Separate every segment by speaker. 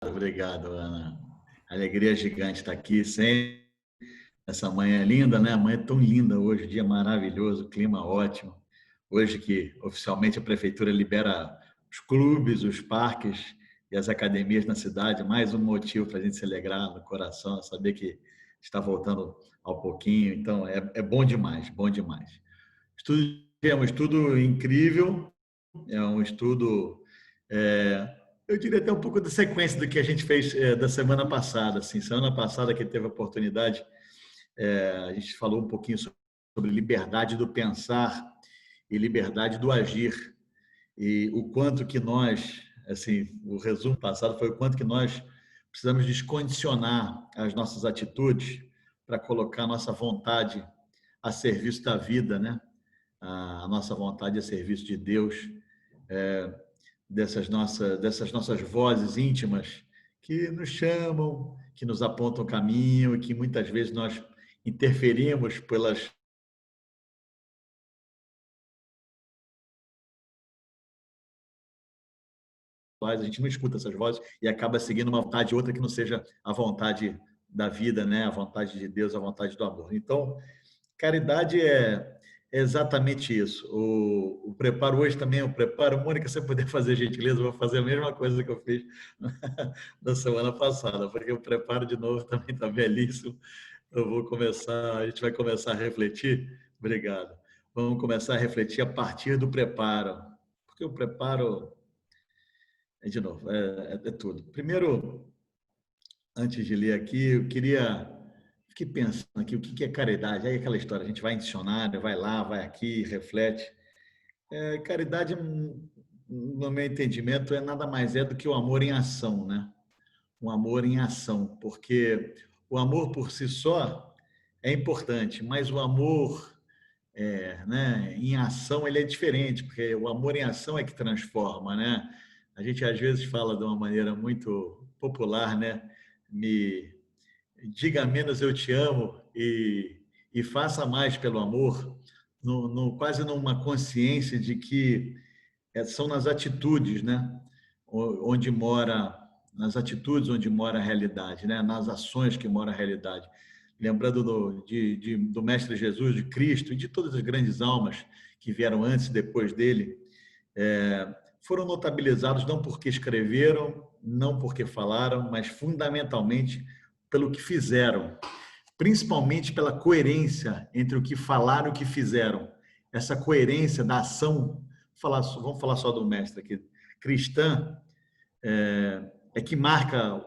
Speaker 1: Obrigado, Ana. Alegria gigante estar aqui sempre. Essa manhã é linda, né? A manhã é tão linda hoje, dia maravilhoso, clima ótimo. Hoje que oficialmente a prefeitura libera os clubes, os parques e as academias na cidade, mais um motivo para a gente se alegrar no coração, saber que está voltando ao pouquinho. Então, é bom demais, bom demais. Estudo, é um estudo incrível, é um estudo, eu diria até um pouco da sequência do que a gente fez da semana passada. Assim, semana passada que teve a oportunidade, a gente falou um pouquinho sobre liberdade do pensar e liberdade do agir. E o quanto que nós, assim, o resumo passado foi o quanto que nós precisamos descondicionar as nossas atitudes para colocar a nossa vontade a serviço da vida, né? A nossa vontade a serviço de Deus, dessas nossas vozes íntimas que nos chamam, que nos apontam o caminho e que muitas vezes nós interferimos pelas quais a gente não escuta essas vozes e acaba seguindo uma vontade outra que não seja a vontade da vida, né? A vontade de Deus, a vontade do amor. Então, caridade é exatamente isso. O preparo hoje também, o preparo, Mônica, se você puder fazer gentileza, eu vou fazer a mesma coisa que eu fiz na semana passada, porque o preparo de novo também está belíssimo. Eu vou começar, a gente vai começar a refletir. Obrigado. Vamos começar a refletir a partir do preparo, porque o preparo, de novo, é tudo. Primeiro, antes de ler aqui, fiquei pensando aqui, o que é caridade? Aí aquela história, a gente vai em dicionário, vai lá, vai aqui, reflete. Caridade, no meu entendimento, nada mais do que o amor em ação, né? Um amor em ação, porque o amor por si só é importante, mas o amor né, em ação ele é diferente, porque o amor em ação é que transforma, né? A gente às vezes fala de uma maneira muito popular, né? Me diga menos eu te amo e faça mais pelo amor, quase numa consciência de que são nas atitudes, né? Onde mora, nas atitudes onde mora a realidade, né? Nas ações que mora a realidade. Lembrando do Mestre Jesus, de Cristo e de todas as grandes almas que vieram antes e depois dele, foram notabilizados não porque escreveram, não porque falaram, mas fundamentalmente pelo que fizeram, principalmente pela coerência entre o que falaram e o que fizeram. Essa coerência da ação, vamos falar só do mestre aqui, cristã, é que marca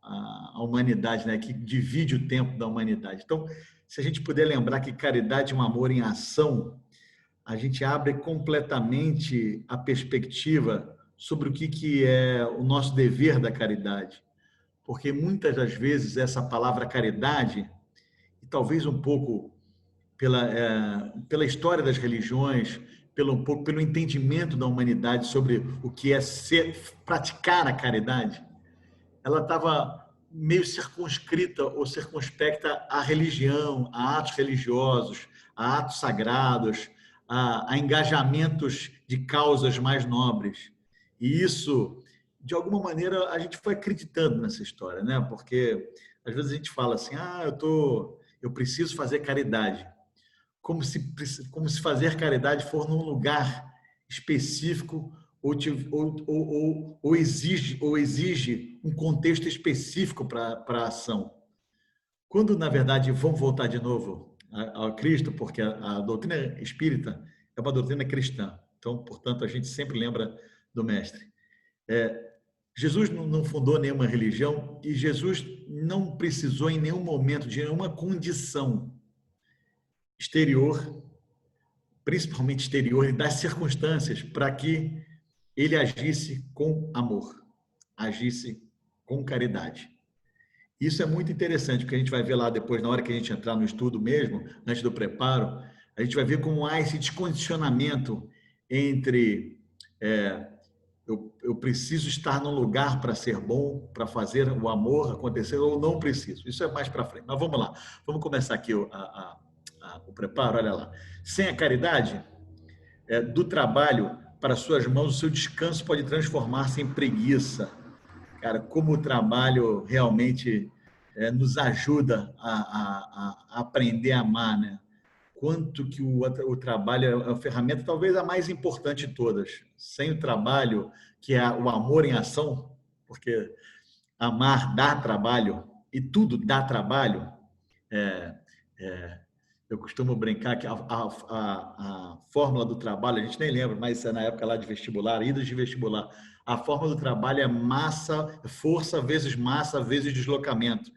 Speaker 1: a humanidade, né? Que divide o tempo da humanidade. Então, se a gente puder lembrar que caridade é um amor em ação, a gente abre completamente a perspectiva sobre o que é o nosso dever da caridade. Porque muitas das vezes essa palavra caridade, e talvez um pouco pela história das religiões, um pouco pelo entendimento da humanidade sobre o que é praticar a caridade, ela estava meio circunscrita ou circunspecta à religião, a atos religiosos, a atos sagrados, a engajamentos de causas mais nobres. E isso, de alguma maneira, a gente foi acreditando nessa história, né? Porque às vezes a gente fala assim, eu preciso fazer caridade, como se fazer caridade for num lugar específico ou exige um contexto específico para a ação. Quando, na verdade, vamos voltar de novo ao Cristo, porque a doutrina espírita é uma doutrina cristã. Então, portanto, a gente sempre lembra do Mestre. Jesus não fundou nenhuma religião e Jesus não precisou em nenhum momento de nenhuma condição exterior, principalmente exterior, e das circunstâncias para que ele agisse com amor, agisse com caridade. Isso é muito interessante, porque a gente vai ver lá depois, na hora que a gente entrar no estudo mesmo, antes do preparo, a gente vai ver como há esse descondicionamento entre eu preciso estar num lugar para ser bom, para fazer o amor acontecer, ou não preciso. Isso é mais para frente. Mas vamos lá. Vamos começar aqui o preparo. Olha lá. Sem a caridade do trabalho para suas mãos, o seu descanso pode transformar-se em preguiça. cara, como o trabalho realmente nos ajuda a aprender a amar, né? Quanto que o trabalho é a ferramenta talvez a mais importante de todas. Sem o trabalho, que é o amor em ação, porque amar dá trabalho e tudo dá trabalho. É, é, eu costumo brincar que a fórmula do trabalho, a gente nem lembra, mas isso é na época lá de vestibular, idas de vestibular. A fórmula do trabalho é força vezes massa vezes deslocamento.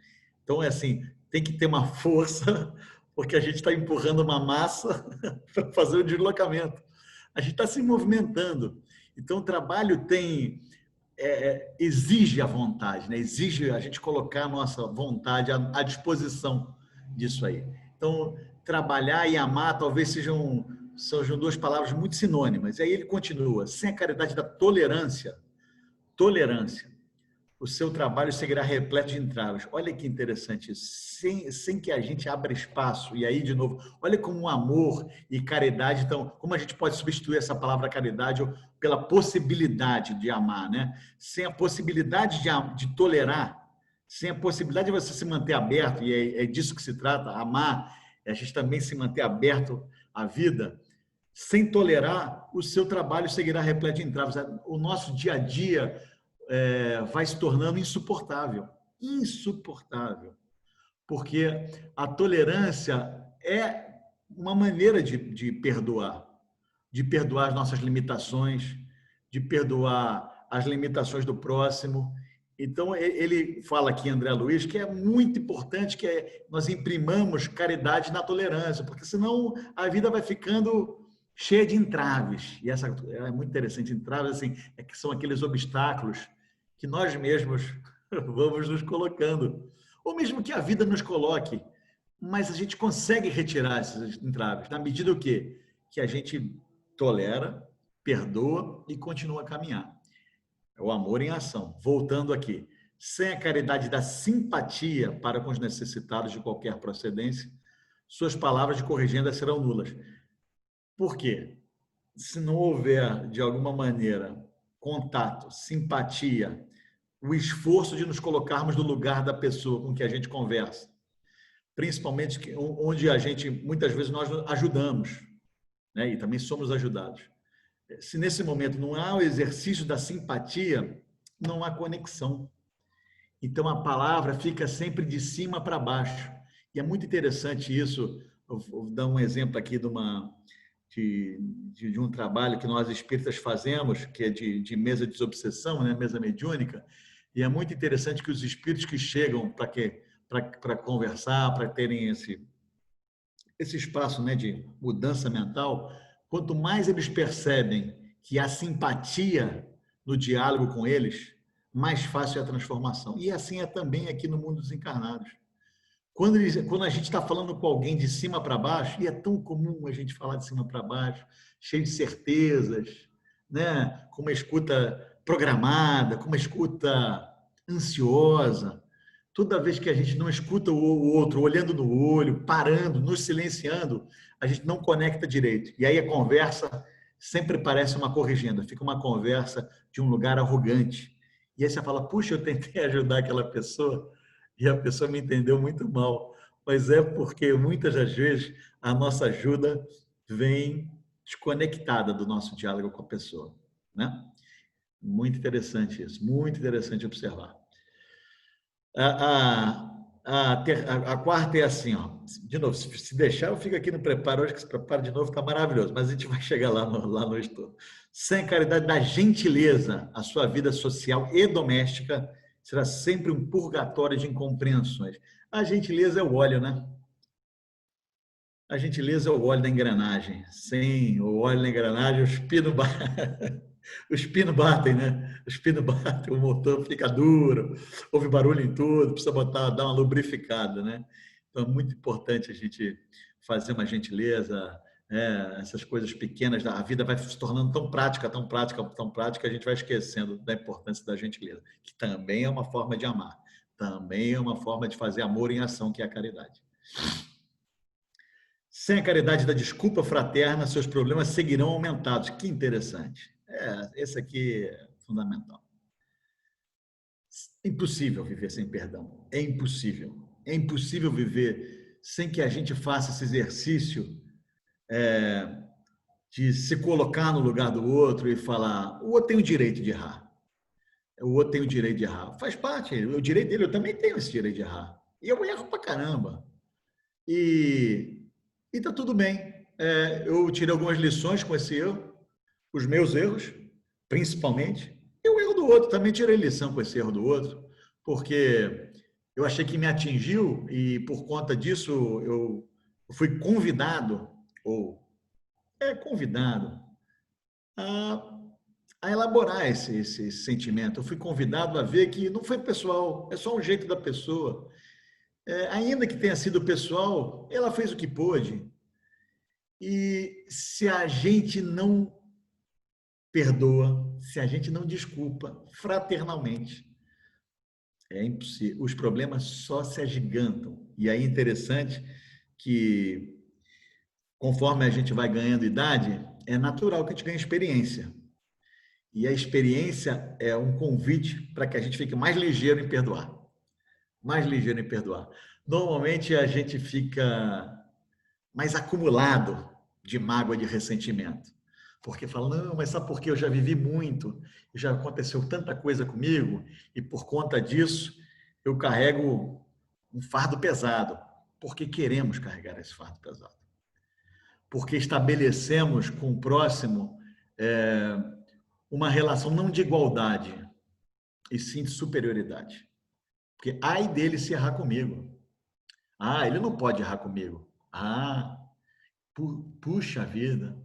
Speaker 1: Então, é assim, tem que ter uma força, porque a gente está empurrando uma massa para fazer o deslocamento. A gente está se movimentando. Então, o trabalho exige a vontade, né? Exige a gente colocar a nossa vontade à disposição disso aí. Então, trabalhar e amar talvez sejam duas palavras muito sinônimas. E aí ele continua, sem a caridade da tolerância, o seu trabalho seguirá repleto de entraves. Olha que interessante isso. Sem que a gente abra espaço. E aí, de novo, olha como o amor e caridade, então, como a gente pode substituir essa palavra caridade pela possibilidade de amar, né? Sem a possibilidade de tolerar, sem a possibilidade de você se manter aberto, e é disso que se trata, amar, é a gente também se manter aberto à vida, sem tolerar, o seu trabalho seguirá repleto de entraves. O nosso dia a dia vai se tornando insuportável. Insuportável. Porque a tolerância é uma maneira de perdoar as nossas limitações, de perdoar as limitações do próximo. Então, ele fala aqui, André Luiz, que é muito importante que nós imprimamos caridade na tolerância, porque senão a vida vai ficando cheia de entraves. E essa é muito interessante. Entraves assim, que são aqueles obstáculos que nós mesmos vamos nos colocando. Ou mesmo que a vida nos coloque, mas a gente consegue retirar esses entraves, na medida o quê? Que a gente tolera, perdoa e continua a caminhar. É o amor em ação. Voltando aqui, sem a caridade da simpatia para com os necessitados de qualquer procedência, suas palavras de corrigenda serão nulas. Por quê? Se não houver, de alguma maneira, contato, simpatia, o esforço de nos colocarmos no lugar da pessoa com que a gente conversa, principalmente onde a gente, muitas vezes, nós ajudamos, né? E também somos ajudados. Se nesse momento não há o exercício da simpatia, não há conexão. Então, a palavra fica sempre de cima para baixo. E é muito interessante isso. Eu vou dar um exemplo aqui de um trabalho que nós espíritas fazemos, que é de mesa de desobsessão, né? Mesa mediúnica. E é muito interessante que os espíritos que chegam para conversar, para terem esse espaço, né, de mudança mental, quanto mais eles percebem que há simpatia no diálogo com eles, mais fácil é a transformação. E assim é também aqui no mundo dos encarnados. Quando a gente está falando com alguém de cima para baixo, e é tão comum a gente falar de cima para baixo, cheio de certezas, né? Com uma escuta programada, com uma escuta ansiosa. Toda vez que a gente não escuta o outro, olhando no olho, parando, nos silenciando, a gente não conecta direito. E aí a conversa sempre parece uma corrigenda, fica uma conversa de um lugar arrogante. E aí você fala, puxa, eu tentei ajudar aquela pessoa, e a pessoa me entendeu muito mal. Mas é porque muitas das vezes a nossa ajuda vem desconectada do nosso diálogo com a pessoa, né? Muito interessante isso, muito interessante observar. A quarta é assim, ó. De novo, se deixar, eu fico aqui no preparo hoje, que se prepara de novo, está maravilhoso, mas a gente vai chegar lá no estudo. Sem a caridade da gentileza, a sua vida social e doméstica será sempre um purgatório de incompreensões. A gentileza é o óleo, né? A gentileza é o óleo da engrenagem. Sem o óleo da engrenagem, os pinos batem, né? Os pinos batem, o motor fica duro, houve barulho em tudo, precisa dar uma lubrificada, né? Então é muito importante a gente fazer uma gentileza, essas coisas pequenas, a vida vai se tornando tão prática, tão prática, tão prática, a gente vai esquecendo da importância da gentileza, que também é uma forma de amar, também é uma forma de fazer amor em ação, que é a caridade. Sem a caridade da desculpa fraterna, seus problemas seguirão aumentados. Que interessante. Esse aqui é fundamental. É impossível viver sem perdão. É impossível. É impossível viver sem que a gente faça esse exercício de se colocar no lugar do outro e falar: o outro tem o direito de errar. O outro tem o direito de errar. Faz parte, o direito dele, eu também tenho esse direito de errar. E eu erro pra caramba. E, e tá tudo bem. Eu tirei algumas lições com esse erro, os meus erros, principalmente, e o erro do outro. Também tirei lição com esse erro do outro, porque eu achei que me atingiu e por conta disso eu fui convidado, ou convidado, a, a elaborar esse sentimento. Eu fui convidado a ver que não foi pessoal, é só um jeito da pessoa. Ainda que tenha sido pessoal, ela fez o que pôde. E se a gente não perdoa, se a gente não desculpa fraternalmente, é impossível. Os problemas só se agigantam. E aí é interessante que, conforme a gente vai ganhando idade, é natural que a gente ganhe experiência. E a experiência é um convite para que a gente fique mais ligeiro em perdoar. Mais ligeiro em perdoar. Normalmente a gente fica mais acumulado de mágoa, de ressentimento. Porque fala, não, mas sabe por quê? Eu já vivi muito, já aconteceu tanta coisa comigo, e por conta disso eu carrego um fardo pesado. Porque queremos carregar esse fardo pesado. Porque estabelecemos com o próximo uma relação não de igualdade, e sim de superioridade. Porque ai dele se errar comigo. Ah, ele não pode errar comigo. Ah, puxa vida.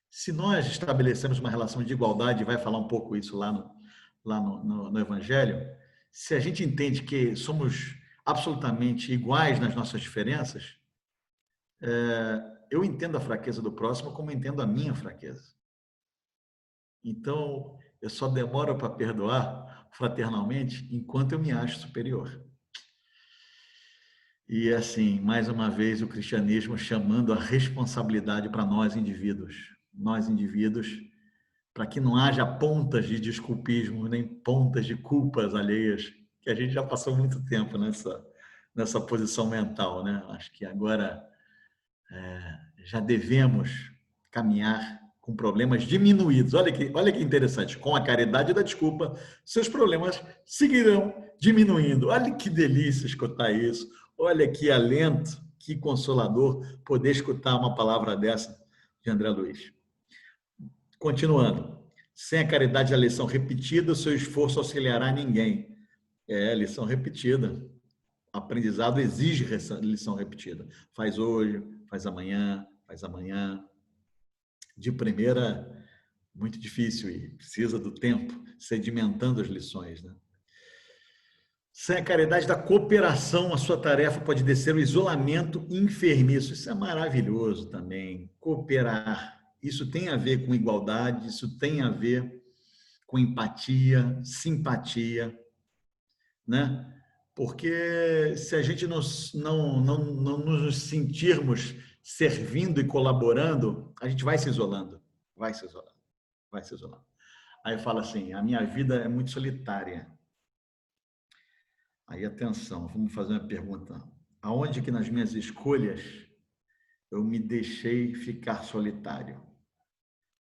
Speaker 1: Se nós estabelecemos uma relação de igualdade, vai falar um pouco isso lá no Evangelho, se a gente entende que somos absolutamente iguais nas nossas diferenças, eu entendo a fraqueza do próximo como entendo a minha fraqueza. Então, eu só demoro para perdoar fraternalmente enquanto eu me acho superior. E assim, mais uma vez, o cristianismo chamando a responsabilidade para nós indivíduos, para que não haja pontas de desculpismo, nem pontas de culpas alheias, que a gente já passou muito tempo nessa posição mental, né? Acho que agora já devemos caminhar com problemas diminuídos. Olha que interessante, com a caridade da desculpa, seus problemas seguirão diminuindo. Olha que delícia escutar isso. Olha que alento, que consolador poder escutar uma palavra dessa de André Luiz. Continuando. Sem a caridade da lição repetida, o seu esforço auxiliará ninguém. Lição repetida. Aprendizado exige lição repetida. Faz hoje, faz amanhã, faz amanhã. De primeira, muito difícil e precisa do tempo, sedimentando as lições, né? Sem a caridade da cooperação, a sua tarefa pode descer o isolamento enfermiço. Isso é maravilhoso também. Cooperar. Isso tem a ver com igualdade, isso tem a ver com empatia, simpatia, né? Porque se a gente não nos sentirmos servindo e colaborando, a gente vai se isolando, vai se isolando, vai se isolando. Aí fala assim, a minha vida é muito solitária. Aí, atenção, vamos fazer uma pergunta. Aonde que nas minhas escolhas eu me deixei ficar solitário?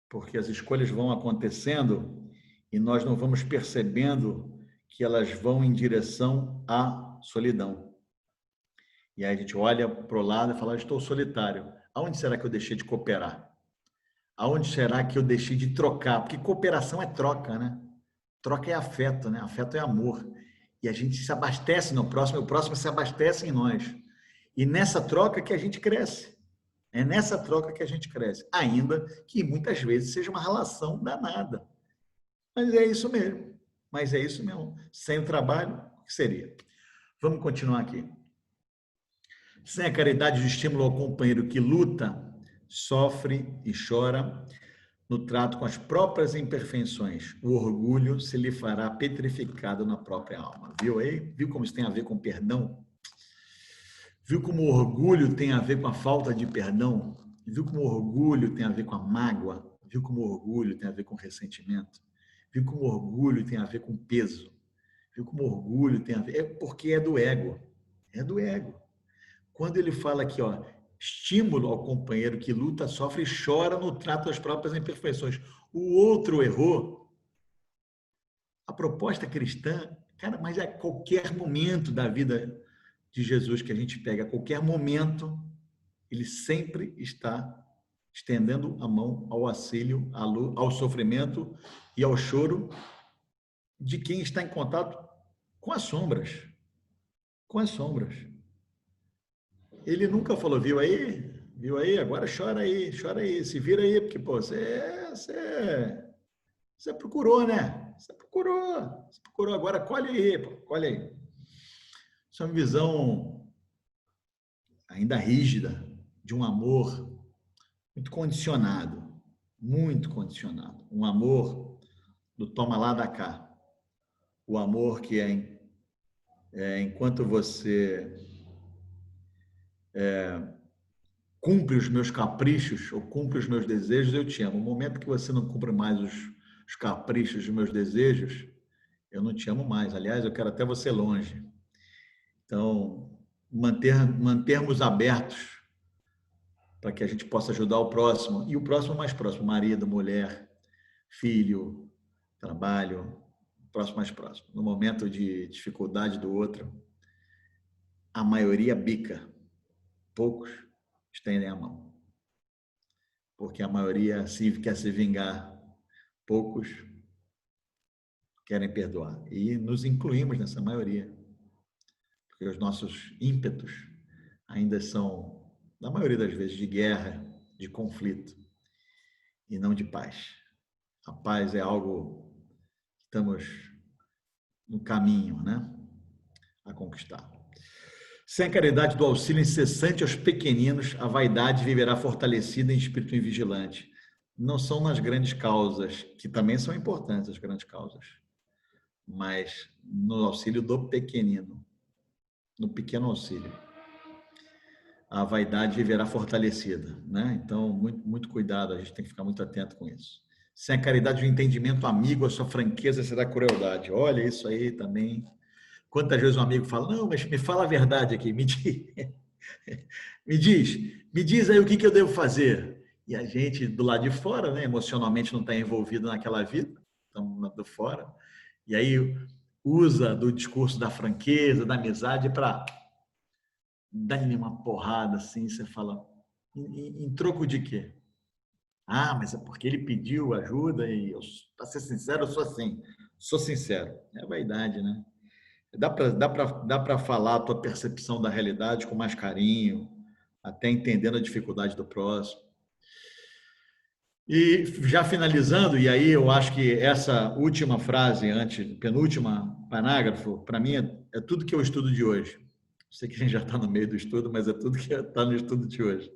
Speaker 1: Porque as escolhas vão acontecendo e nós não vamos percebendo que elas vão em direção à solidão. E aí a gente olha para o lado e fala, estou solitário. Aonde será que eu deixei de cooperar? Aonde será que eu deixei de trocar? Porque cooperação é troca, né? Troca é afeto, né? Afeto é amor. E a gente se abastece no próximo, e o próximo se abastece em nós. E nessa troca que a gente cresce. É nessa troca que a gente cresce. Ainda que muitas vezes seja uma relação danada. Mas é isso mesmo. Mas é isso mesmo. Sem o trabalho, o que seria? Vamos continuar aqui. Sem a caridade de estímulo ao companheiro que luta, sofre e chora no trato com as próprias imperfeições, o orgulho se lhe fará petrificado na própria alma. Viu aí? Viu como isso tem a ver com perdão? Viu como o orgulho tem a ver com a falta de perdão? Viu como o orgulho tem a ver com a mágoa? Viu como o orgulho tem a ver com ressentimento? Viu como o orgulho tem a ver com peso? viu como orgulho tem a ver? É porque é do ego. É do ego. Quando ele fala aqui, ó, estímulo ao companheiro que luta, sofre e chora no trato das próprias imperfeições. O outro errou. A proposta cristã, cara, mas a qualquer momento da vida de Jesus que a gente pega, a qualquer momento, ele sempre está estendendo a mão ao auxílio, ao sofrimento e ao choro de quem está em contato com as sombras. Com as sombras. Ele nunca falou, viu aí? Viu aí? Agora chora aí, se vira aí, porque, pô, você procurou, né? Você procurou, agora colhe aí, pô, colhe aí. Isso é uma visão ainda rígida de um amor muito condicionado, muito condicionado. Um amor do toma lá da cá. O amor que enquanto você cumpre os meus caprichos ou cumpre os meus desejos, eu te amo. No momento que você não cumpre mais os caprichos dos meus desejos, eu não te amo mais. Aliás, eu quero até você longe. Então, mantermos abertos para que a gente possa ajudar o próximo, e o próximo mais próximo, marido, mulher, filho, trabalho, próximo mais próximo. No momento de dificuldade do outro, a maioria bica, poucos estendem a mão. Porque a maioria quer se vingar, poucos querem perdoar. E nos incluímos nessa maioria, porque os nossos ímpetos ainda são, na maioria das vezes, de guerra, de conflito, e não de paz. A paz é algo que estamos no caminho, né, a conquistar. Sem a caridade do auxílio incessante aos pequeninos, a vaidade viverá fortalecida em espírito invigilante. Não são nas grandes causas, que também são importantes as grandes causas, mas no auxílio do pequenino, no pequeno auxílio, a vaidade viverá fortalecida, né? Então, muito cuidado, a gente tem que ficar muito atento com isso. Sem a caridade do entendimento amigo, a sua franqueza será crueldade. Olha isso aí também. Quantas vezes um amigo fala, não, mas me fala a verdade aqui, me diz aí o que eu devo fazer. E a gente, do lado de fora, né, emocionalmente não está envolvido naquela vida, estamos do fora, e aí usa do discurso da franqueza, da amizade para dar-lhe uma porrada assim, você fala, em troco de quê? Ah, mas é porque ele pediu ajuda e, para ser sincero, eu sou assim, sou sincero. É vaidade, né? Dá para falar a tua percepção da realidade com mais carinho, até entendendo a dificuldade do próximo. E já finalizando, e aí eu acho que essa última frase, penúltima parágrafo, para mim é tudo que eu estudo de hoje. Sei que a gente já está no meio do estudo, mas é tudo que está no estudo de hoje.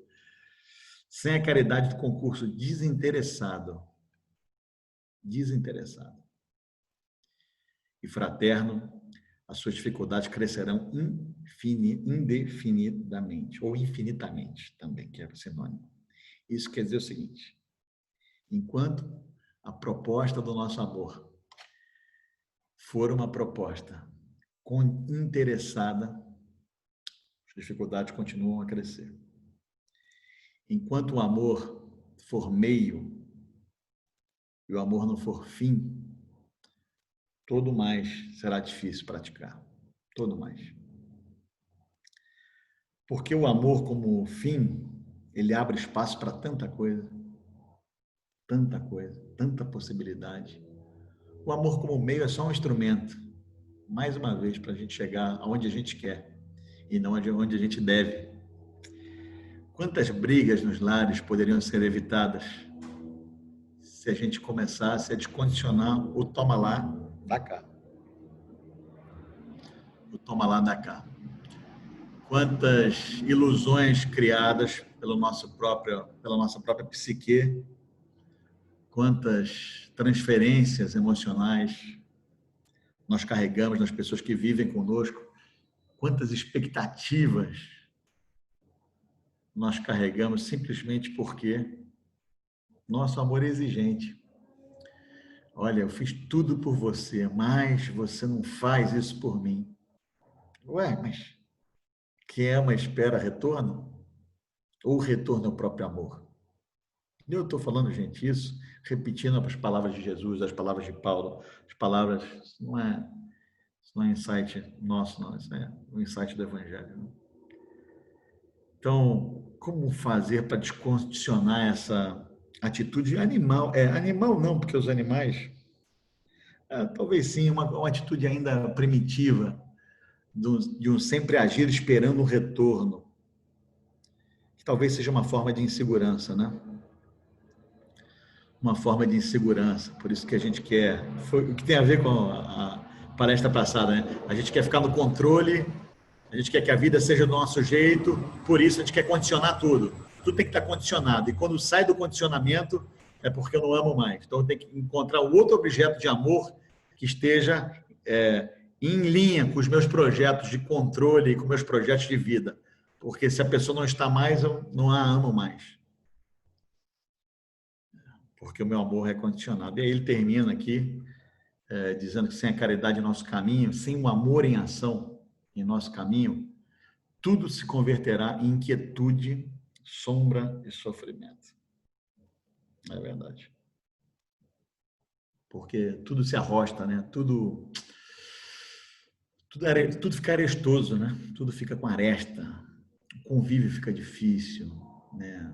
Speaker 1: Sem a caridade do concurso desinteressado e fraterno, as suas dificuldades crescerão indefinidamente, ou infinitamente também, que é sinônimo. Isso quer dizer o seguinte, enquanto a proposta do nosso amor for uma proposta interessada, as dificuldades continuam a crescer. Enquanto o amor for meio e o amor não for fim, todo mais será difícil praticar. Todo mais. Porque o amor como fim, ele abre espaço para tanta coisa, tanta possibilidade. O amor como meio é só um instrumento, mais uma vez, para a gente chegar aonde a gente quer e não onde a gente deve. Quantas brigas nos lares poderiam ser evitadas se a gente começasse a descondicionar o toma lá da cá? O toma lá da cá. Quantas ilusões criadas pela nossa própria psique, quantas transferências emocionais nós carregamos nas pessoas que vivem conosco, quantas expectativas nós carregamos simplesmente porque nosso amor é exigente. olha, eu fiz tudo por você, mas você não faz isso por mim. Ué, mas quem ama espera retorno? Ou o retorno é o próprio amor? Eu estou falando, gente, isso, repetindo as palavras de Jesus, as palavras de Paulo, as palavras, isso não é insight nosso, não, isso é o insight do Evangelho. Não? Então, como fazer para descondicionar essa atitude animal? Animal não, porque os animais, talvez sim, uma atitude ainda primitiva, de um sempre agir esperando um retorno, que talvez seja uma forma de insegurança, né? Uma forma de insegurança, por isso que a gente quer, foi o que tem a ver com a palestra passada, né? A gente quer ficar no controle, a gente quer que a vida seja do nosso jeito, por isso a gente quer condicionar tudo. Tudo tem que estar condicionado, e quando sai do condicionamento, é porque eu não amo mais. Então, tem que encontrar um outro objeto de amor que esteja em linha com os meus projetos de controle e com meus projetos de vida. Porque se a pessoa não está mais, eu não a amo mais. Porque o meu amor é condicionado. E aí ele termina aqui, dizendo que sem a caridade em nosso caminho, sem o amor em ação em nosso caminho, tudo se converterá em inquietude, sombra e sofrimento. É verdade. Porque tudo se arrosta, né? Tudo fica arestoso, né? Tudo fica com aresta. O convívio fica difícil, né?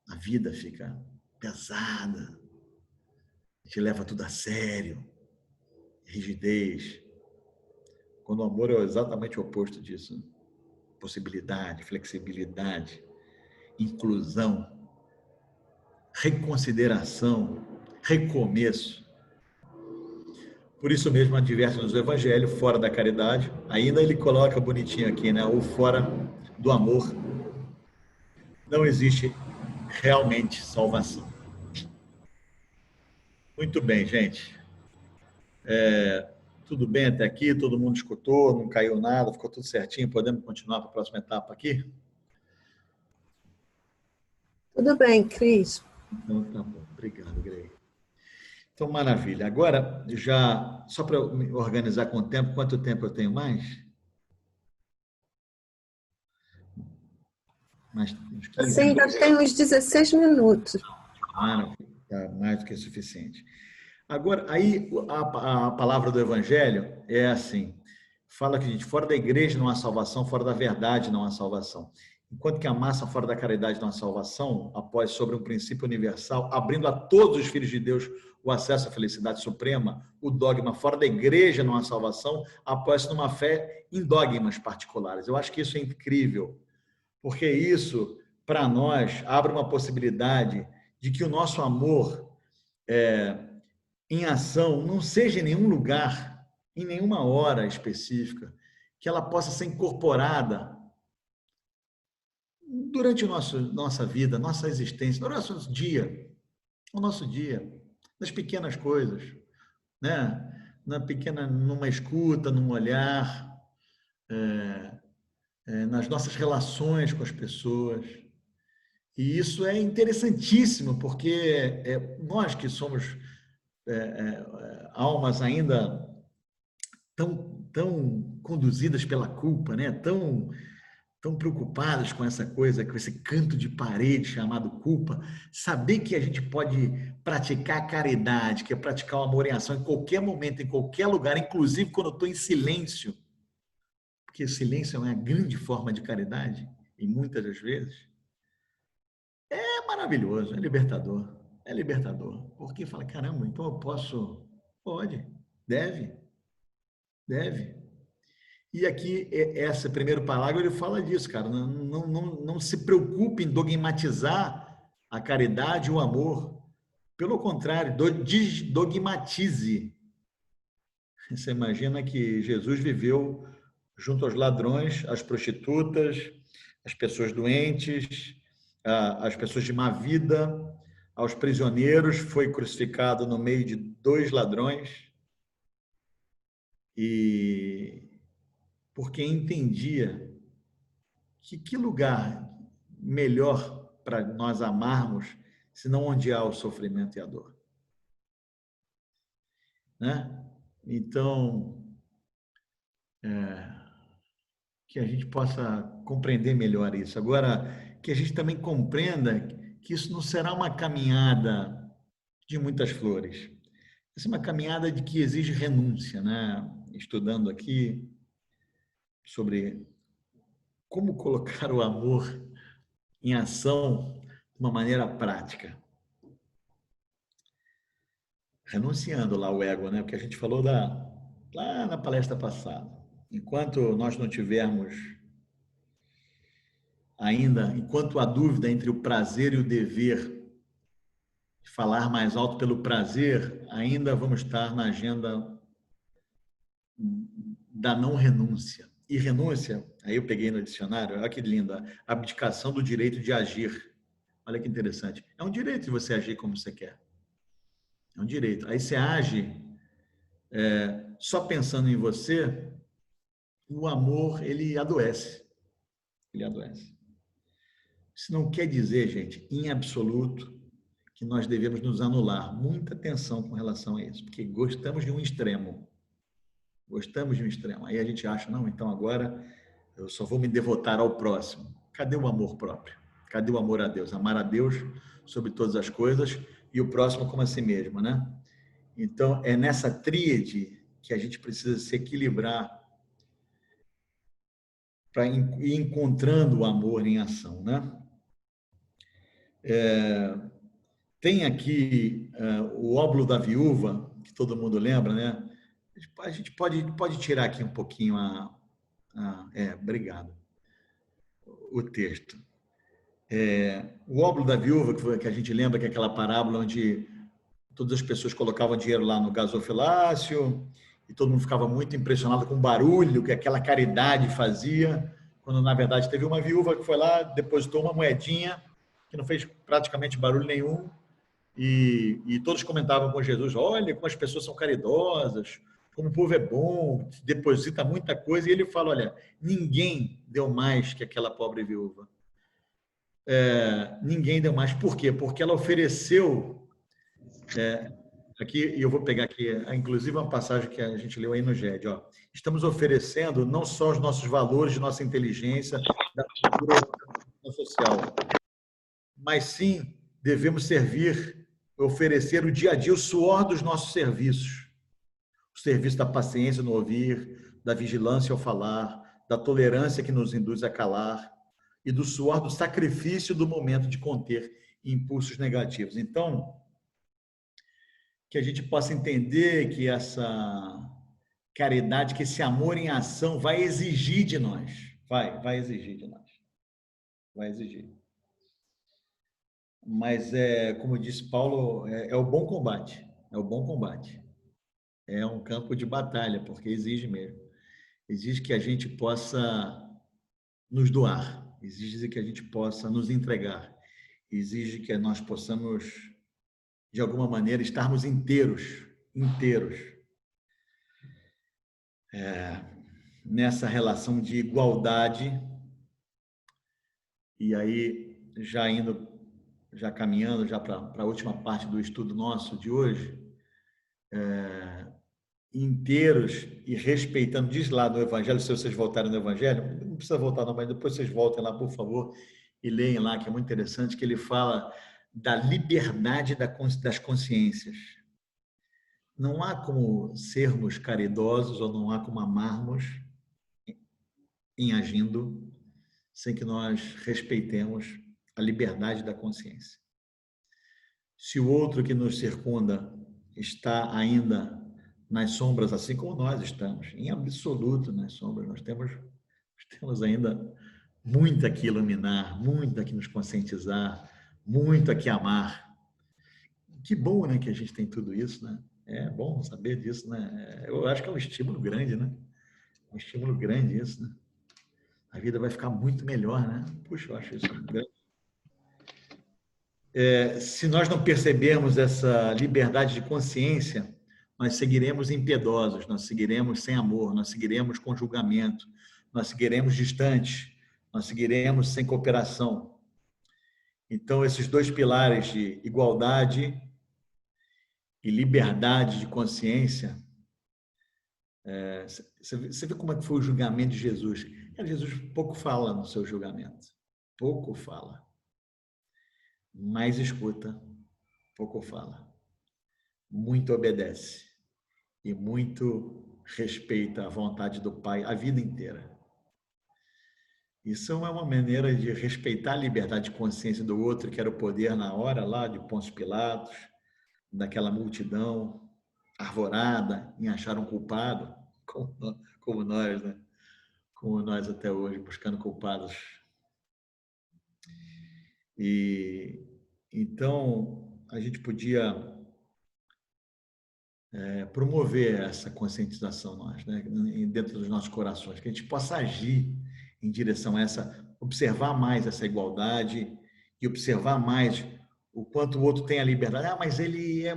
Speaker 1: A vida fica pesada. A gente leva tudo a sério. Rigidez. Quando o amor é exatamente o oposto disso. Né? Possibilidade, flexibilidade, inclusão, reconsideração, recomeço. Por isso mesmo, adverte nos Evangelhos, fora da caridade, ainda ele coloca bonitinho aqui, né? Ou fora do amor, não existe realmente salvação. Muito bem, gente. Tudo bem até aqui? Todo mundo escutou, não caiu nada, ficou tudo certinho. Podemos continuar para a próxima etapa aqui?
Speaker 2: Tudo bem, Cris.
Speaker 1: Então, tá bom. Obrigado, Greg. Então, maravilha. Agora, já, só para me organizar com o tempo, quanto tempo eu tenho mais? Mais uns 15
Speaker 2: Você ainda
Speaker 1: minutos.
Speaker 2: tem uns 16 minutos.
Speaker 1: Maravilha, tá mais do que suficiente. Agora, aí a palavra do Evangelho é assim: fala que a gente, fora da igreja não há salvação, fora da verdade não há salvação. Enquanto que a massa fora da caridade não há salvação, após sobre um princípio universal, abrindo a todos os filhos de Deus o acesso à felicidade suprema, o dogma fora da igreja não há salvação, após numa fé em dogmas particulares. Eu acho que isso é incrível, porque isso, para nós, abre uma possibilidade de que o nosso amor em ação não seja em nenhum lugar, em nenhuma hora específica, que ela possa ser incorporada durante nossa vida, nossa existência, no nosso dia, no nosso dia, nas pequenas coisas, né? Numa escuta, num olhar, nas nossas relações com as pessoas. E isso é interessantíssimo, porque nós que somos almas ainda tão conduzidas pela culpa, né? Tão preocupadas com essa coisa, com esse canto de parede chamado culpa, saber que a gente pode praticar a caridade, que é praticar o amor em ação em qualquer momento, em qualquer lugar, inclusive quando eu estou em silêncio, porque o silêncio é uma grande forma de caridade, e muitas das vezes, é maravilhoso, é libertador. É libertador, porque fala, caramba, então eu posso, pode, deve. E aqui, esse primeiro parágrafo, ele fala disso, cara. Não se preocupe em dogmatizar a caridade e o amor. Pelo contrário, dogmatize. Você imagina que Jesus viveu junto aos ladrões, às prostitutas, às pessoas doentes, às pessoas de má vida, aos prisioneiros, foi crucificado no meio de dois ladrões. E porque entendia que lugar melhor para nós amarmos, senão onde há o sofrimento e a dor. né? Então, que a gente possa compreender melhor isso. Agora, que a gente também compreenda que isso não será uma caminhada de muitas flores. Essa é uma caminhada de que exige renúncia, né? Estudando aqui sobre como colocar o amor em ação de uma maneira prática. Renunciando lá o ego, né? Porque a gente falou lá na palestra passada. Enquanto nós não tivermos ainda, enquanto há dúvida entre o prazer e o dever, falar mais alto pelo prazer, ainda vamos estar na agenda da não renúncia. E renúncia, aí eu peguei no dicionário, olha que linda, abdicação do direito de agir. Olha que interessante. É um direito de você agir como você quer. É um direito. Aí você age só pensando em você, o amor, ele adoece. Ele adoece. Isso não quer dizer, gente, em absoluto, que nós devemos nos anular. Muita atenção com relação a isso, porque gostamos de um extremo. Gostamos de um extremo. Aí a gente acha, não, então agora eu só vou me devotar ao próximo. Cadê o amor próprio? Cadê o amor a Deus? Amar a Deus sobre todas as coisas e o próximo como a si mesmo, né? Então, é nessa tríade que a gente precisa se equilibrar para ir encontrando o amor em ação, né? Tem aqui o óbolo da viúva, que todo mundo lembra, né? A gente pode tirar aqui um pouquinho obrigado, o texto. O óbolo da viúva, que a gente lembra que é aquela parábola onde todas as pessoas colocavam dinheiro lá no gasofilácio e todo mundo ficava muito impressionado com o barulho que aquela caridade fazia, quando na verdade teve uma viúva que foi lá, depositou uma moedinha que não fez praticamente barulho nenhum e todos comentavam com Jesus, olha como as pessoas são caridosas, como o povo é bom, deposita muita coisa, e ele fala, olha, ninguém deu mais que aquela pobre viúva. Ninguém deu mais. Por quê? Porque ela ofereceu aqui, e eu vou pegar aqui, inclusive uma passagem que a gente leu aí no GED, ó. Estamos oferecendo não só os nossos valores, de nossa inteligência, da cultura social, mas sim devemos servir, oferecer o dia a dia, o suor dos nossos serviços. O serviço da paciência no ouvir, da vigilância ao falar, da tolerância que nos induz a calar e do suor do sacrifício do momento de conter impulsos negativos. Então, que a gente possa entender que essa caridade, que esse amor em ação vai exigir de nós. Vai exigir de nós. Vai exigir. Mas, como disse Paulo, é o bom combate. É o bom combate. É um campo de batalha, porque exige mesmo. Exige que a gente possa nos doar. Exige que a gente possa nos entregar. Exige que nós possamos, de alguma maneira, estarmos inteiros nessa relação de igualdade. E aí, já caminhando já para a última parte do estudo nosso de hoje, inteiros e respeitando, diz lá no Evangelho, se vocês voltarem no Evangelho, não precisa voltar não, mas depois vocês voltem lá, por favor, e leem lá, que é muito interessante, que ele fala da liberdade das consciências. Não há como sermos caridosos ou não há como amarmos em agindo sem que nós respeitemos a liberdade da consciência. Se o outro que nos circunda está ainda nas sombras, assim como nós estamos, em absoluto nas sombras, nós temos ainda muito a que iluminar, muito a que nos conscientizar, muito a que amar. Que bom, né, que a gente tem tudo isso, né? É bom saber disso, né? Eu acho que é um estímulo grande, né? Um estímulo grande isso, né? A vida vai ficar muito melhor, né? Puxa, eu acho isso grande. Se nós não percebermos essa liberdade de consciência, nós seguiremos impiedosos, nós seguiremos sem amor, nós seguiremos com julgamento, nós seguiremos distantes, nós seguiremos sem cooperação. Então, esses dois pilares de igualdade e liberdade de consciência, você vê como é que foi o julgamento de Jesus. Jesus pouco fala no seu julgamento, pouco fala, mais escuta, pouco fala, muito obedece e muito respeita a vontade do Pai a vida inteira. Isso é uma maneira de respeitar a liberdade de consciência do outro, que era o poder na hora lá de Pôncio Pilatos, daquela multidão arvorada em achar um culpado, como nós, né? Como nós até hoje, buscando culpados. E então a gente podia promover essa conscientização nós, né? Dentro dos nossos corações, que a gente possa agir em direção a observar mais essa igualdade e observar mais o quanto o outro tem a liberdade.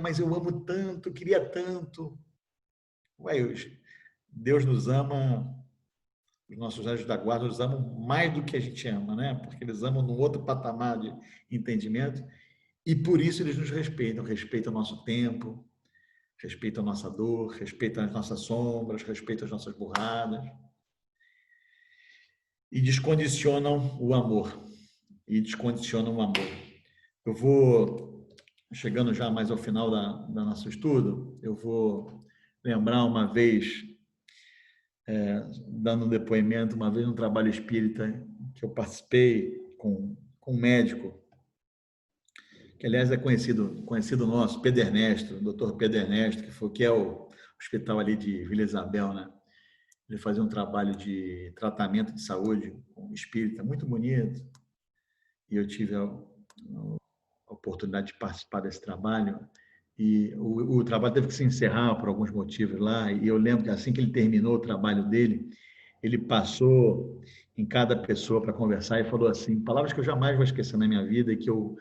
Speaker 1: Mas eu amo tanto, queria tanto. Ué, Deus nos ama, os nossos anjos da guarda nos amam mais do que a gente ama, né? Porque eles amam num outro patamar de entendimento e por isso eles nos respeitam o nosso tempo, respeitam a nossa dor, respeitam as nossas sombras, respeitam as nossas burradas e descondicionam o amor. Eu vou, chegando já mais ao final da nosso estudo, eu vou lembrar uma vez, dando um depoimento, uma vez no trabalho espírita, que eu participei com um médico, que aliás é conhecido nosso, Pedro Ernesto, o doutor Pedro Ernesto, que é o hospital ali de Vila Isabel, né? Ele fazia um trabalho de tratamento de saúde com espírita muito bonito, e eu tive a oportunidade de participar desse trabalho, e o trabalho teve que se encerrar por alguns motivos lá, e eu lembro que assim que ele terminou o trabalho dele, ele passou em cada pessoa para conversar e falou assim, palavras que eu jamais vou esquecer na minha vida e que eu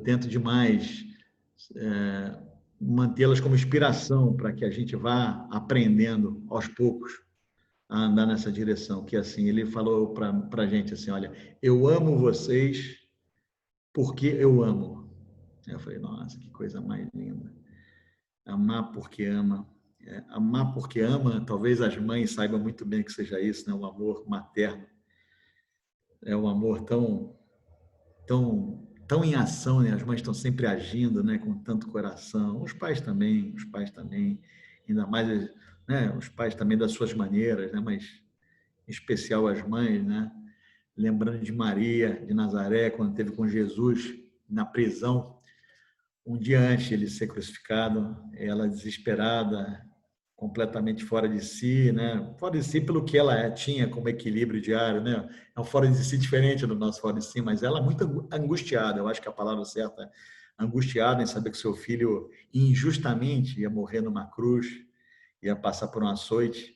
Speaker 1: tento demais mantê-las como inspiração para que a gente vá aprendendo aos poucos a andar nessa direção, que assim, ele falou para a gente assim, olha, eu amo vocês porque eu amo. Eu falei, nossa, que coisa mais linda. Amar porque ama. Amar porque ama, talvez as mães saibam muito bem que seja isso, né? O amor materno. É um amor tão em ação, né? As mães estão sempre agindo, né? Com tanto coração. Os pais também, ainda mais, né? Os pais também das suas maneiras, né? Mas em especial as mães, né? Lembrando de Maria, de Nazaré, quando esteve com Jesus na prisão, um dia antes de ele ser crucificado, ela desesperada, completamente fora de si, né? Fora de si pelo que ela tinha como equilíbrio diário, né? É um fora de si diferente do nosso fora de si, mas ela muito angustiada, eu acho que a palavra certa é angustiada em saber que seu filho injustamente ia morrer numa cruz, ia passar por um açoite,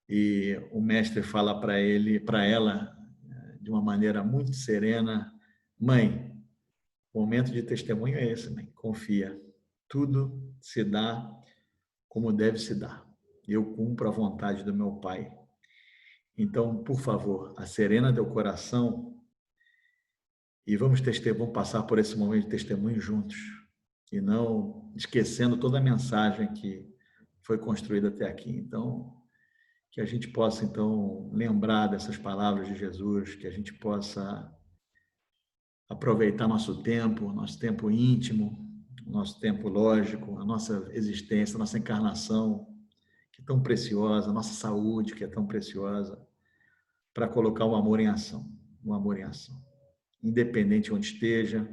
Speaker 1: e o mestre fala para ela, de uma maneira muito serena, mãe, o momento de testemunho é esse, mãe, confia, tudo se dá como deve se dar. Eu cumpro a vontade do meu Pai. Então, por favor, acerena teu coração e vamos passar por esse momento de testemunho juntos e não esquecendo toda a mensagem que foi construída até aqui. Então, que a gente possa, então, lembrar dessas palavras de Jesus, que a gente possa aproveitar nosso tempo íntimo, nosso tempo lógico, a nossa existência, a nossa encarnação, que é tão preciosa, a nossa saúde, que é tão preciosa, para colocar o amor em ação, independente onde esteja,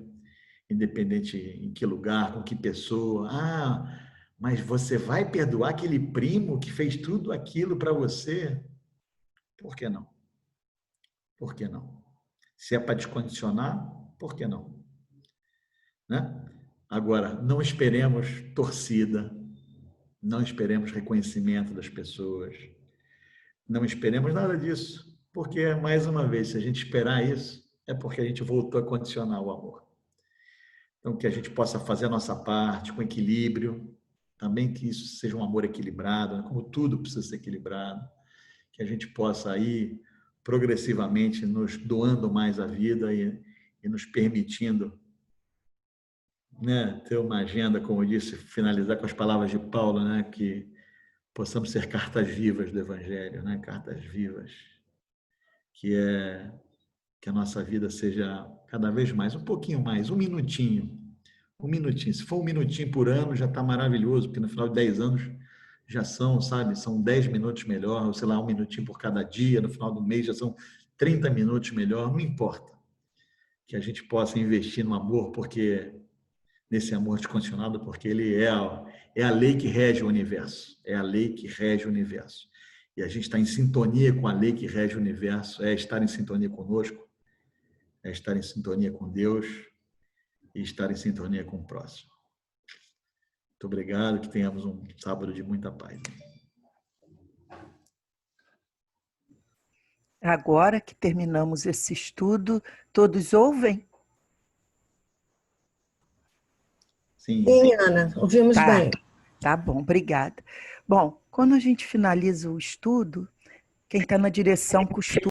Speaker 1: independente em que lugar, com que pessoa. Mas você vai perdoar aquele primo que fez tudo aquilo para você? Por que não? Por que não? Se é para descondicionar, por que não? Né? Agora, não esperemos torcida, não esperemos reconhecimento das pessoas, não esperemos nada disso, porque, mais uma vez, se a gente esperar isso, é porque a gente voltou a condicionar o amor. Então, que a gente possa fazer a nossa parte com equilíbrio, também que isso seja um amor equilibrado, como tudo precisa ser equilibrado, que a gente possa ir progressivamente nos doando mais a vida e nos permitindo né, ter uma agenda, como eu disse, finalizar com as palavras de Paulo, né, que possamos ser cartas vivas do Evangelho, né, cartas vivas, que a nossa vida seja cada vez mais, um pouquinho mais, um minutinho. Se for um minutinho por ano, já está maravilhoso, porque no final de 10 anos já são, sabe, são 10 minutos melhor, ou sei lá, um minutinho por cada dia, no final do mês já são 30 minutos melhor, não importa. Que a gente possa investir no amor, porque nesse amor descondicionado, porque ele é a lei que rege o universo, é a lei que rege o universo. E a gente está em sintonia com a lei que rege o universo, é estar em sintonia conosco, é estar em sintonia com Deus e estar em sintonia com o próximo. Muito obrigado, que tenhamos um sábado de muita paz.
Speaker 3: Agora que terminamos esse estudo, todos ouvem?
Speaker 1: Sim,
Speaker 2: Sim, Ana, ouvimos bem.
Speaker 3: Tá bom, obrigada. Bom, quando a gente finaliza o estudo, quem está na direção costuma